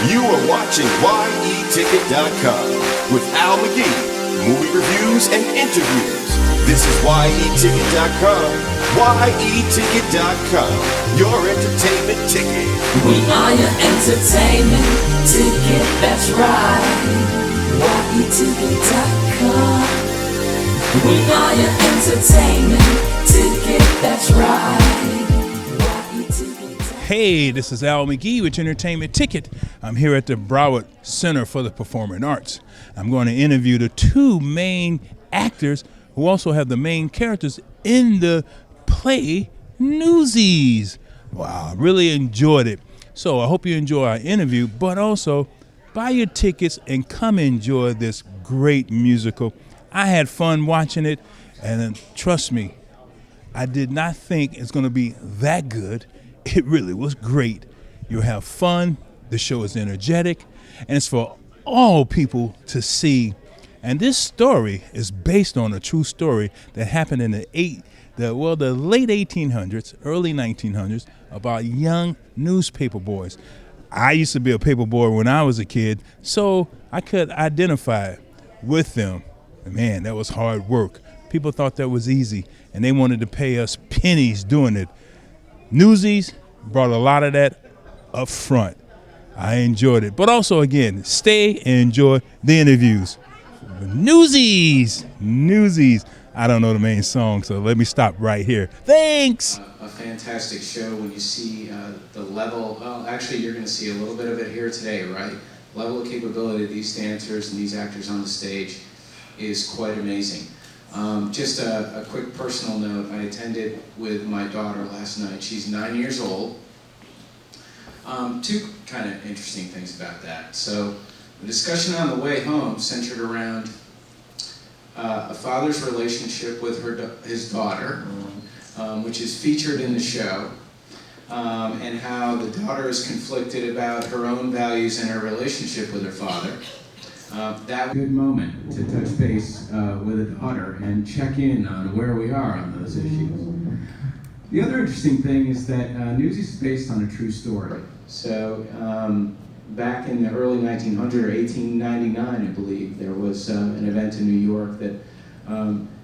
You are watching YETicket.com with Al McGee, movie reviews and interviews. This is YETicket.com, YETicket.com, your entertainment ticket. We are your entertainment ticket, that's right. YETicket.com. We are your entertainment ticket, that's right. Hey, this is Al McGee with Entertainment Ticket. I'm here at the Broward Center for the Performing Arts. I'm going to interview the two main actors who also have the main characters in the play Newsies. Wow, I really enjoyed it. So I hope you enjoy our interview, but also buy your tickets and come enjoy this great musical. I had fun watching it, and trust me, I did not think it's going to be that good. It really was great. You'll have fun. The show is energetic, and it's for all people to see. And this story is based on a true story that happened in the late 1800s, early 1900s, about young newspaper boys. I used to be a paper boy when I was a kid, so I could identify with them. Man, that was hard work. People thought that was easy, and they wanted to pay us pennies doing it. Newsies brought a lot of that up front. I enjoyed it. But also, again, stay and enjoy the interviews. Newsies. I don't know the main song, so let me stop right here. Thanks. A fantastic show when you see the level. Well, actually, you're going to see a little bit of it here today, right? Level of capability of these dancers and these actors on the stage is quite amazing. Just a quick personal note, I attended with my daughter last night. She's 9 years old. Two kind of interesting things about that. So the discussion on the way home centered around a father's relationship with his daughter, which is featured in the show, and how the daughter is conflicted about her own values and her relationship with her father. That was a good moment to touch base with a daughter and check in on where we are on those issues. The other interesting thing is that Newsies is based on a true story. So back in the early 1900s, or 1899, I believe, there was an event in New York that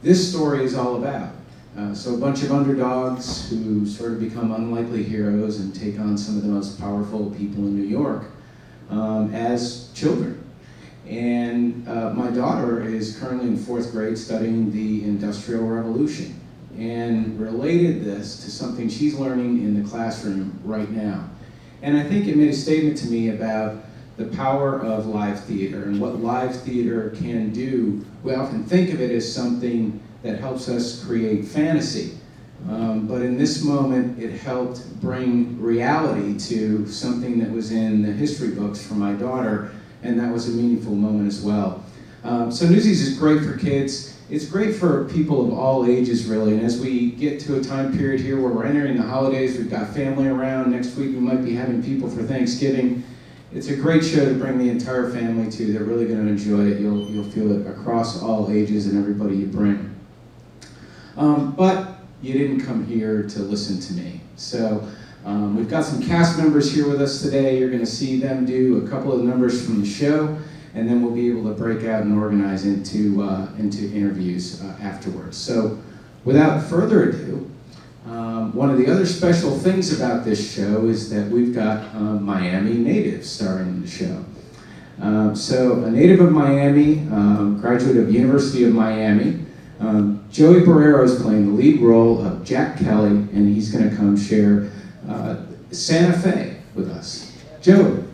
this story is all about. So a bunch of underdogs who sort of become unlikely heroes and take on some of the most powerful people in New York as children. And my daughter is currently in 4th grade studying the Industrial Revolution and related this to something she's learning in the classroom right now. And I think it made a statement to me about the power of live theater and what live theater can do. We often think of it as something that helps us create fantasy. But in this moment, it helped bring reality to something that was in the history books for my daughter, and that was a meaningful moment as well. So Newsies is great for kids. It's great for people of all ages, really. And as we get to a time period here where we're entering the holidays, we've got family around. Next week we might be having people for Thanksgiving. It's a great show to bring the entire family to. They're really going to enjoy it. You'll feel it across all ages and everybody you bring. But you didn't come here to listen to me. So we've got some cast members here with us today. You're going to see them do a couple of numbers from the show, and then we'll be able to break out and organize into interviews afterwards. So without further ado, one of the other special things about this show is that we've got Miami natives starring in the show. So a native of Miami, graduate of University of Miami, Joey Ferraro is playing the lead role of Jack Kelly, and he's going to come share Santa Fe with us. Joey.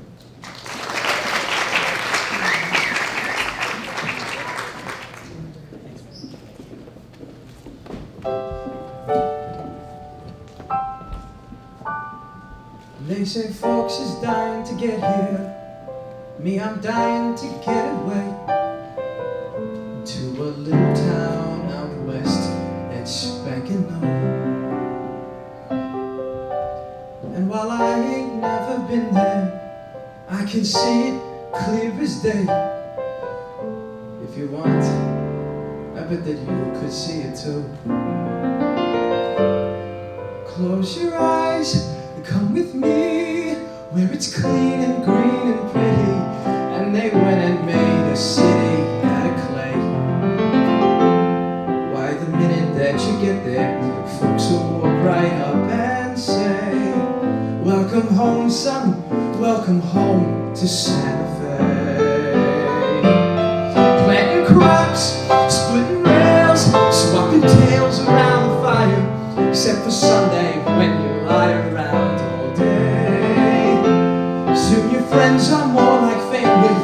They say folks is dying to get here. Me, I'm dying to get away to a little town out west that's spanking new. And while I ain't never been there, I can see it clear as day. If you want, I bet that you could see it too. Close your eyes, come with me. where it's clean and green and pretty, and they went and made a city out of clay. Why, the minute that you get there, folks will walk right up and say, welcome home, son, welcome home to Santa Fe. Planting crops, splitting rails, swapping tales around the fire, except for Sunday when you lie around all day. Soon your friends are more like family,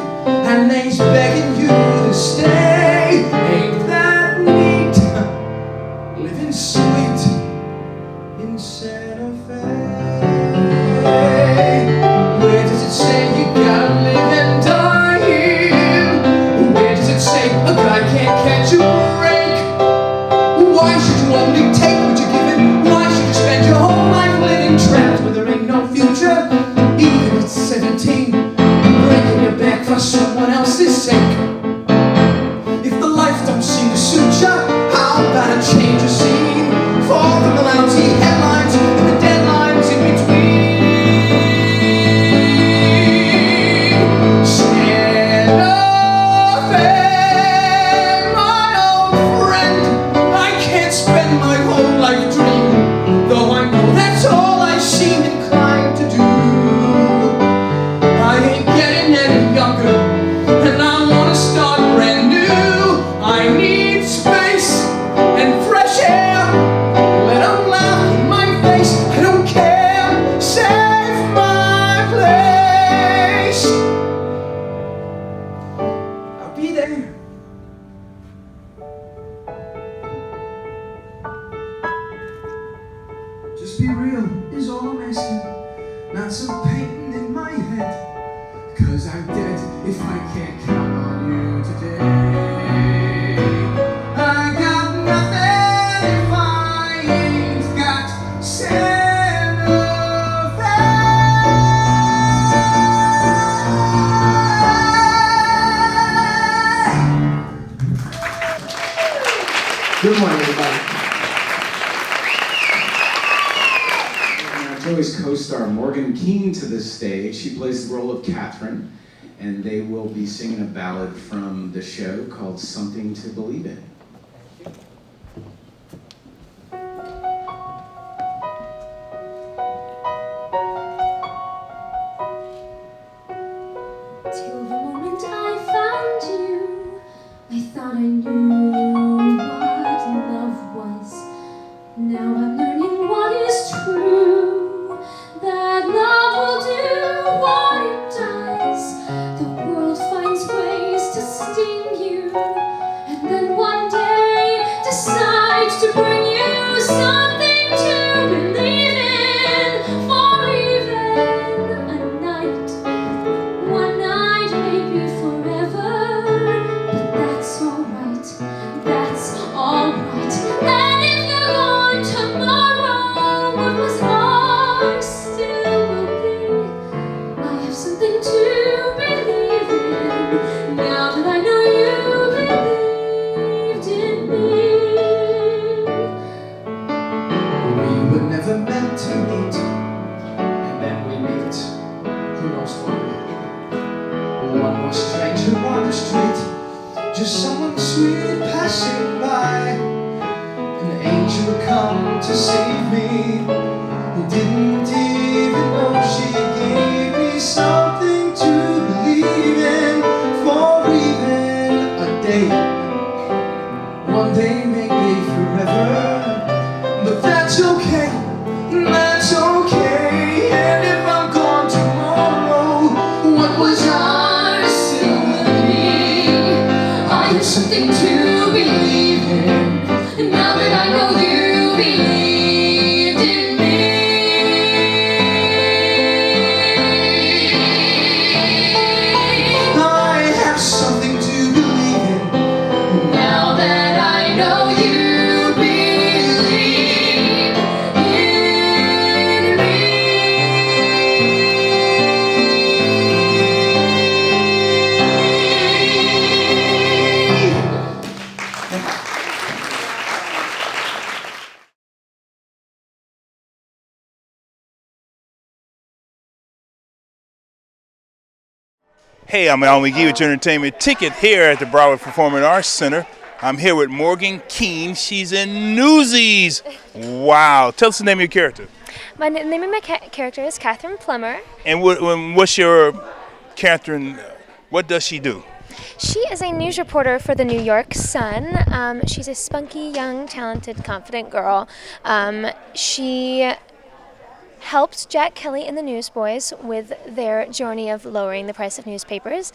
and they's begging you to stay. Ain't that neat? Living sweet in Santa Fe. Where does it say you gotta live and die here? Where does it say a guy can't catch a break? Why should you only take what you're given? Why should you spend your whole life living trapped where there ain't no future? Even at 17, breaking your back for someone else's sake. If the life don't seem to suit you, how about a change of scene? Far from the lousy headlines and the deadlines in between. Santa Fe, my old friend, I can't spend my whole life dreaming, though I know that's all I seem inclined to do. I ain't getting any younger, and I wanna start brand new. I need space and fresh air. Let them laugh in my face, I don't care. Save my place. I'll be there. Just be real is all I'm asking. Not some painting in my head, 'cause I'm dead if I can't count on you today. I got nothing if I ain't got Santa Fe. Good morning, everybody. Joey's co-star Morgan Keane to this stage. She plays the role of Catherine, and they will be singing a ballad from the show called Something to Believe in. Till the moment I found you, I thought I knew what love was. Now I'm learning what is true. That love will do what it does. The world finds ways to sting you, and then one day decides to bring you something to believe in. For even a night, one night may be forever, but that's alright. That's alright. And if you're gone tomorrow, what was ours still will be. I have something to believe in, now that I know you believed in me. We were never meant to meet, and then we meet. Who knows why? One more stranger on the street, just someone sweet passing by. An angel would come to save me, who didn't even know she gave me something to believe in. For even a day, one day maybe forever, but that's okay, that's okay. And if I'm gone tomorrow, what was ours still will be. I have something to believe in, now that I know you believed in me. I have something to believe in, now that I know you believe in me. Hey, I'm Alan Menken with your entertainment ticket here at the Broward Performing Arts Center. I'm here with Morgan Keane. She's in Newsies. Wow. Tell us the name of your character. The name of my character is Catherine Plummer. And what's your Catherine, what does she do? She is a news reporter for the New York Sun. She's a spunky, young, talented, confident girl. She helped Jack Kelly and the Newsboys with their journey of lowering the price of newspapers.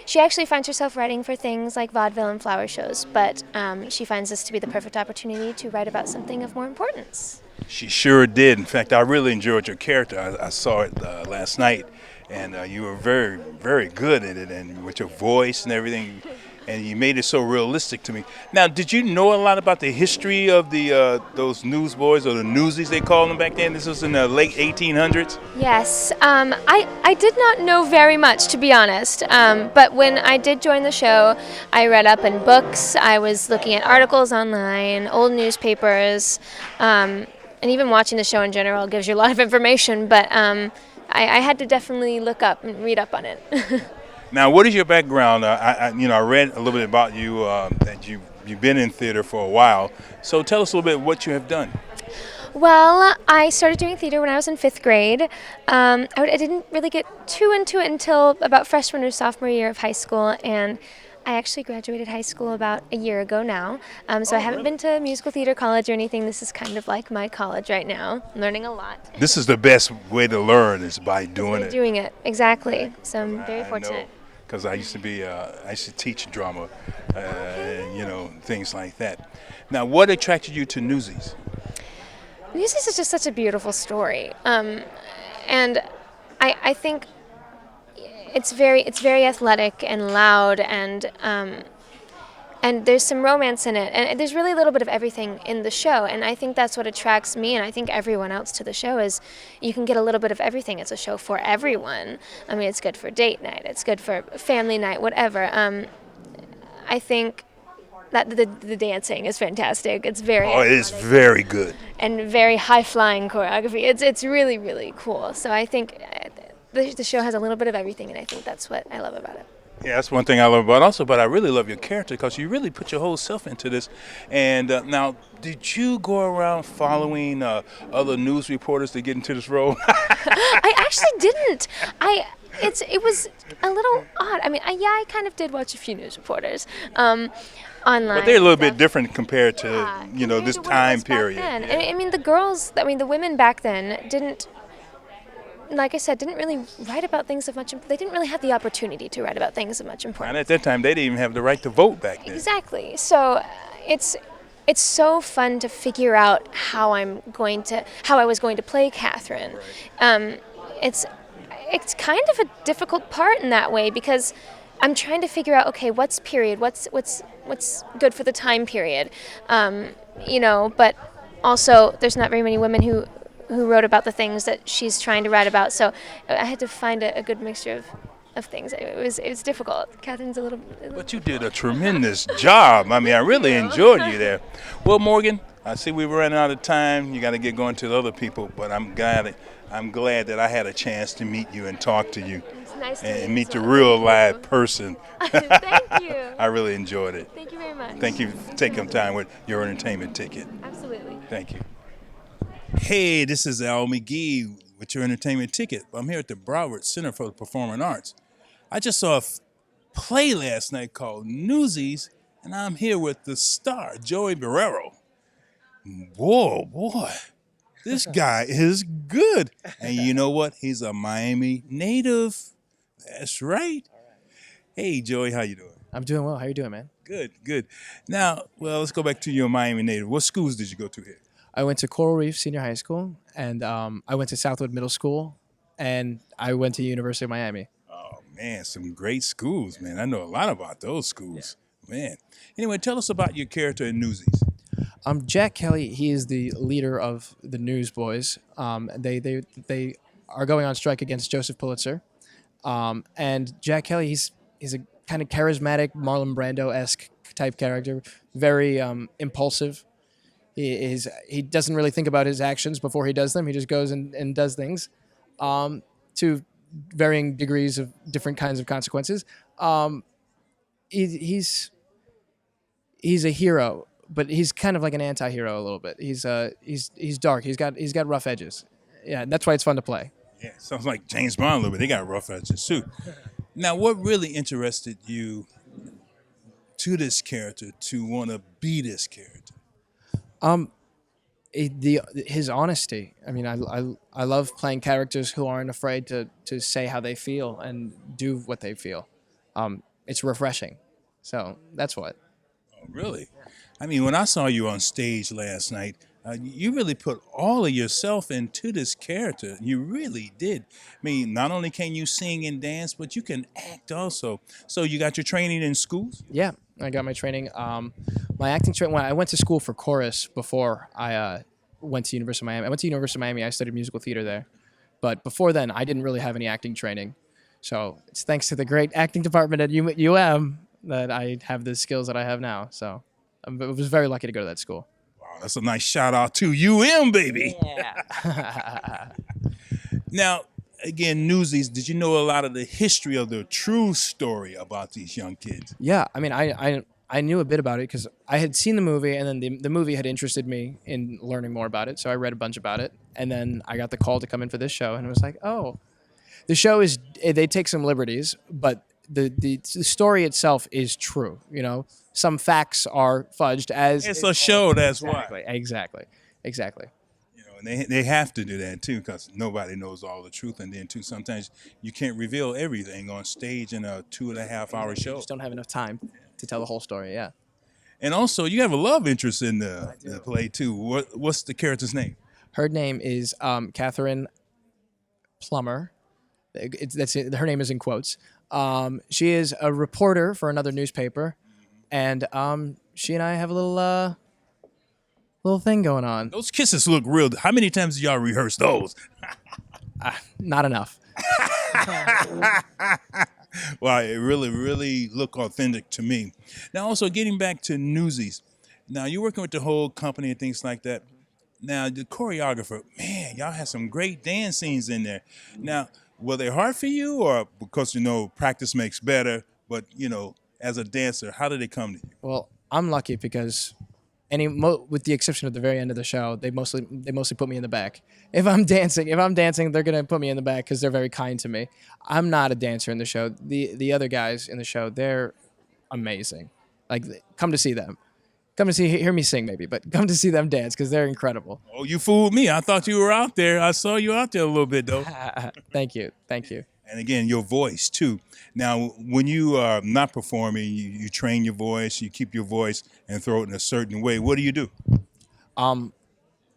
She actually finds herself writing for things like vaudeville and flower shows, but she finds this to be the perfect opportunity to write about something of more importance. She sure did. In fact, I really enjoyed your character. I saw it last night, and you were very, very good at it, and with your voice and everything, and you made it so realistic to me. Now, did you know a lot about the history of the those newsboys, or the Newsies they called them back then? This was in the late 1800s? Yes, I did not know very much, to be honest, but when I did join the show, I read up in books, I was looking at articles online, old newspapers, and even watching the show in general gives you a lot of information, but I had to definitely look up and read up on it. Now, what is your background? I read a little bit about you, that you've been in theater for a while. So tell us a little bit what you have done. Well, I started doing theater when I was in 5th grade. I didn't really get too into it until about freshman or sophomore year of high school, and I actually graduated high school about a year ago now. So I haven't been to musical theater college or anything. This is kind of like my college right now. I'm learning a lot. This is the best way to learn, is by doing it. Doing it, exactly. So I'm very fortunate. Because I used to teach drama, things like that. Now, what attracted you to Newsies? Newsies is just such a beautiful story, and I think it's very athletic and loud, and there's some romance in it, and there's really a little bit of everything in the show, and I think that's what attracts me, and I think everyone else to the show, is you can get a little bit of everything. It's a show for everyone. I mean, it's good for date night, it's good for family night, whatever. I think that the dancing is fantastic. It's very it is very good. And very high-flying choreography. It's really, really cool. So I think the show has a little bit of everything, and I think that's what I love about it. Yeah, that's one thing I love about it also, but I really love your character because you really put your whole self into this. And now, did you go around following other news reporters to get into this role? I actually didn't. It was a little odd. I mean, I kind of did watch a few news reporters online. But they're a little bit different compared to, this time period. Yeah. I mean, the women back then didn't, like I said, didn't really write about things of much. They didn't really have the opportunity to write about things of much importance. And at that time, they didn't even have the right to vote back then. Exactly. So it's so fun to figure out how I was going to play Catherine. Right. It's kind of a difficult part in that way, because I'm trying to figure out, okay, what's period, what's good for the time period, but also there's not very many women who wrote about the things that she's trying to write about, so I had to find a good mixture of things. It was difficult. Catherine's a little. But you did a tremendous job. I mean, I really enjoyed you there. Well, Morgan, I see we ran out of time. You got to get going to the other people, but I'm glad that I had a chance to meet you and talk to you. It's nice to meet the real live person. Thank you. I really enjoyed it. Thank you very much. Thank you for taking time with your entertainment ticket. Absolutely. Thank you. Hey, this is Al McGee with your entertainment ticket. I'm here at the Broward Center for the Performing Arts. I just saw a play last night called Newsies, and I'm here with the star, Joey Ferraro. Whoa, boy, this guy is good. And you know what? He's a Miami native. That's right. Hey, Joey, how you doing? I'm doing well. How you doing, man? Good, good. Now, let's go back to your Miami native. What schools did you go to here? I went to Coral Reef Senior High School, and I went to Southwood Middle School, and I went to University of Miami. Oh, man, some great schools, man. I know a lot about those schools. Yeah. Man. Anyway, tell us about your character in Newsies. Jack Kelly, he is the leader of the Newsboys. They are going on strike against Joseph Pulitzer. And Jack Kelly, he's a kind of charismatic Marlon Brando-esque type character, very impulsive. He doesn't really think about his actions before he does them. He just goes and does things. To varying degrees of different kinds of consequences. He's a hero, but he's kind of like an anti-hero a little bit. He's dark. He's got rough edges. Yeah, that's why it's fun to play. Yeah, sounds like James Bond a little bit. They got rough edges too. Now, what really interested you to this character to want to be this character? His honesty. I mean, I love playing characters who aren't afraid to say how they feel and do what they feel. It's refreshing. So that's what. Oh, really? I mean, when I saw you on stage last night, you really put all of yourself into this character. You really did. I mean, not only can you sing and dance, but you can act also. So you got your training in schools? Yeah, I got my training. My acting training. When I went to school for chorus before I went to University of Miami. I went to University of Miami. I studied musical theater there. But before then, I didn't really have any acting training. So it's thanks to the great acting department at UM that I have the skills that I have now. So I was very lucky to go to that school. Wow, that's a nice shout out to UM, baby. Yeah. Now, again, Newsies, did you know a lot of the history of the true story about these young kids? Yeah, I mean, I knew a bit about it because I had seen the movie, and then the movie had interested me in learning more about it. So I read a bunch about it, and then I got the call to come in for this show, and it was like, oh, the show is, they take some liberties, but the story itself is true. You know, some facts are fudged as it's a show. That's exactly, why. Exactly. You know, and they have to do that too, because nobody knows all the truth, and then too sometimes you can't reveal everything on stage in a 2.5-hour show. You just don't have enough time to tell the whole story. Yeah. And also, you have a love interest in the play too. What's the character's name? Her name is Catherine Plummer. Her name is in quotes. She is a reporter for another newspaper, and she and I have a little thing going on. Those kisses look real. How many times did y'all rehearse those? Not enough. Well, it really look authentic to me. Now, also getting back to Newsies. Now, you're working with the whole company and things like that. Now, the choreographer, man, y'all have some great dance scenes in there. Now, were they hard for you, or because, you know, practice makes better, but, you know, as a dancer, how did they come to you? Well, I'm lucky because with the exception of the very end of the show, they mostly put me in the back. If I'm dancing, they're gonna put me in the back because they're very kind to me. I'm not a dancer in the show. The other guys in the show, they're amazing. Like, come to see them. Come to hear me sing maybe, but come to see them dance because they're incredible. Oh, you fooled me. I thought you were out there. I saw you out there a little bit though. Thank you. And again, your voice too. Now, when you are not performing, you train your voice, you keep your voice and throw it in a certain way. What do you do? I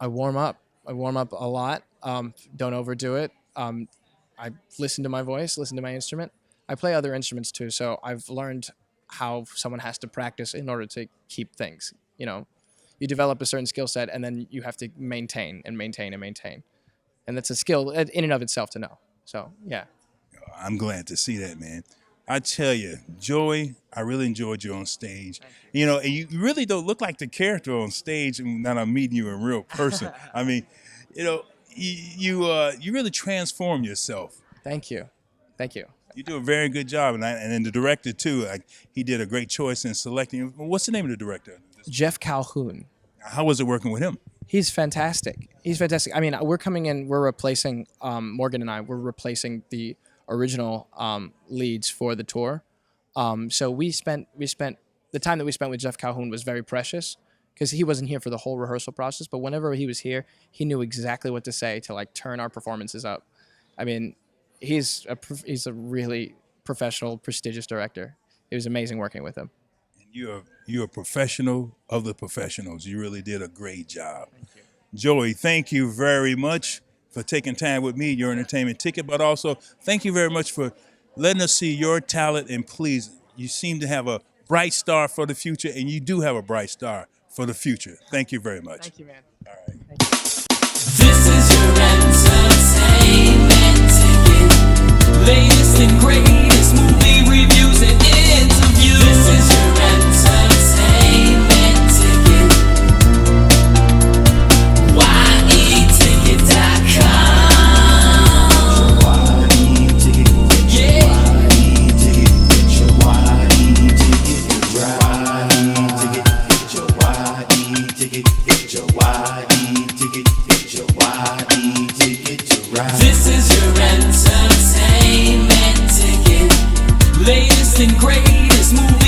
warm up. I warm up a lot. Don't overdo it. I listen to my voice, listen to my instrument. I play other instruments too, so I've learned how someone has to practice in order to keep things. You know, you develop a certain skill set, and then you have to maintain and maintain and maintain. And that's a skill in and of itself to know. So, yeah. I'm glad to see that, man. I tell you, Joey, I really enjoyed you on stage. You know, and you really don't look like the character on stage when I'm meeting you in real person. I mean, you know, you really transform yourself. Thank you. You do a very good job, and then the director too. He did a great choice in selecting. What's the name of the director? Jeff Calhoun. How was it working with him? He's fantastic. I mean, we're coming in. We're replacing Morgan and I. We're replacing the original leads for the tour. So we spent the time that we spent with Jeff Calhoun was very precious because he wasn't here for the whole rehearsal process. But whenever he was here, he knew exactly what to say to like turn our performances up. I mean, he's a really professional, prestigious director. It was amazing working with him. And you're a professional of the professionals. You really did a great job. Thank you. Joey, thank you very much for taking time with me, your entertainment ticket, but also thank you very much for letting us see your talent. And please, you seem to have a bright star for the future, and you do have a bright star for the future. Thank you very much. Thank you, man. All right. This is your entertainment ticket. Latest and greatest movie reviews and interviews. This is your entertainment ticket. YEticket.com. YEticket.com. Get your YE ticket. Get your YE ticket to ride. This is your entertainment ticket. Latest and greatest movie